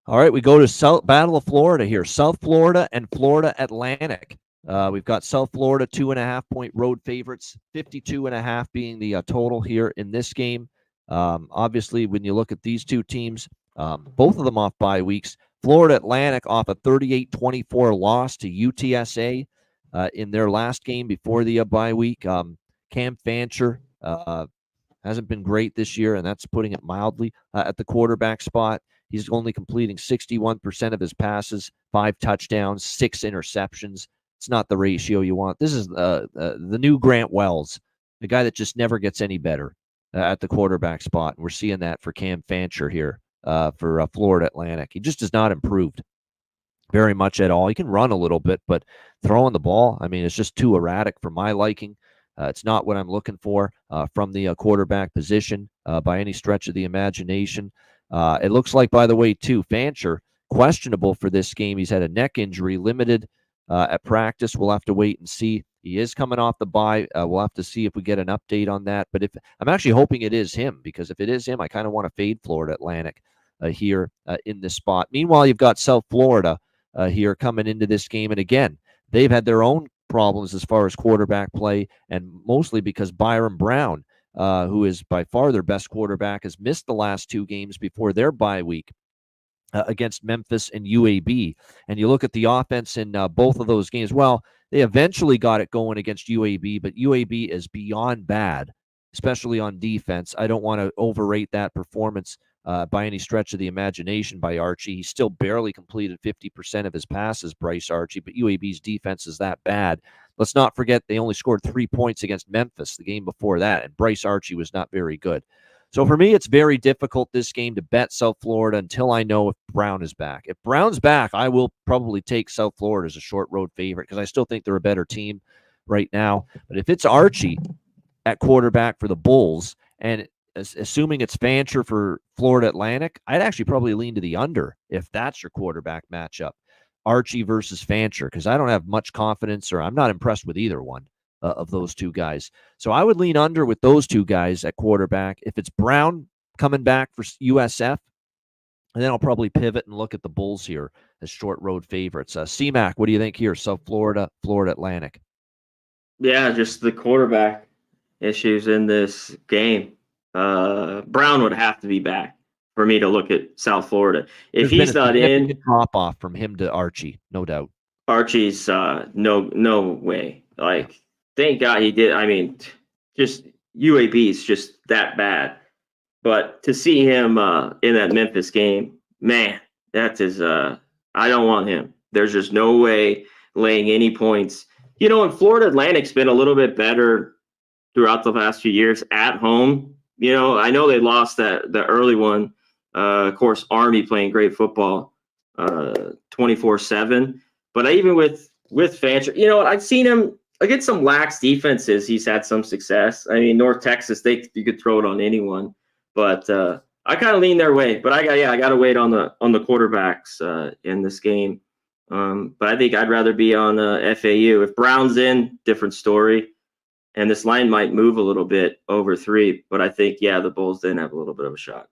All right, we go to Battle of Florida here. South Florida and Florida Atlantic. We've got South Florida 2.5-point road favorites, 52.5 being the total here in this game. Obviously, when you look at these two teams, both of them off bye weeks. Florida Atlantic off a 38-24 loss to UTSA in their last game before the bye week. Cam Fancher hasn't been great this year, and that's putting it mildly at the quarterback spot. He's only completing 61% of his passes, 5 touchdowns, 6 interceptions. It's not the ratio you want. This is the new Grant Wells, the guy that just never gets any better at the quarterback spot. And we're seeing that for Cam Fancher here for Florida Atlantic. He just has not improved very much at all. He can run a little bit, but throwing the ball, I mean, it's just too erratic for my liking. It's not what I'm looking for from the quarterback position by any stretch of the imagination. It looks like, by the way, too, Fancher, questionable for this game. He's had a neck injury, limited at practice. We'll have to wait and see. He is coming off the bye. We'll have to see if we get an update on that. But if I'm actually hoping it is him, because if it is him, I kind of want to fade Florida Atlantic here in this spot. Meanwhile, you've got South Florida here coming into this game. And again, they've had their own problems as far as quarterback play, and mostly because Byron Brown, who is by far their best quarterback, has missed the last 2 games before their bye week against Memphis and UAB. And you look at the offense in both of those games. Well, they eventually got it going against UAB, but UAB is beyond bad, especially on defense. I don't want to overrate that performance by any stretch of the imagination by Archie. He still barely completed 50% of his passes, Bryce Archie, but UAB's defense is that bad. Let's not forget they only scored 3 points against Memphis the game before that, and Bryce Archie was not very good. So for me, it's very difficult this game to bet South Florida until I know if Brown is back. If Brown's back, I will probably take South Florida as a short road favorite because I still think they're a better team right now. But if it's Archie at quarterback for the Bulls, and assuming it's Fancher for Florida Atlantic, I'd actually probably lean to the under if that's your quarterback matchup, Archie versus Fancher, because I don't have much confidence, or I'm not impressed with either one of those two guys. So I would lean under with those two guys at quarterback. If it's Brown coming back for USF, and then I'll probably pivot and look at the Bulls here as short road favorites. CMAC, what do you think here? South Florida, Florida Atlantic. Yeah, just the quarterback issues in this game. Brown would have to be back for me to look at South Florida. If he's not in, drop off from him to Archie, no doubt. Archie's no way. Like, thank God he did. I mean, just UAB is just that bad. But to see him in that Memphis game, man, that is I don't want him. There's just no way laying any points. You know, and Florida Atlantic's been a little bit better throughout the past few years at home. You know, I know they lost the early one. Of course, Army playing great football 24/7. But even with Fancher, you know, I've seen him against some lax defenses. He's had some success. I mean, North Texas, you could throw it on anyone. But I kind of lean their way. But I got to wait on the quarterbacks in this game. But I think I'd rather be on FAU. If Brown's in, different story. And this line might move a little bit over 3. But I think, the Bulls then have a little bit of a shot.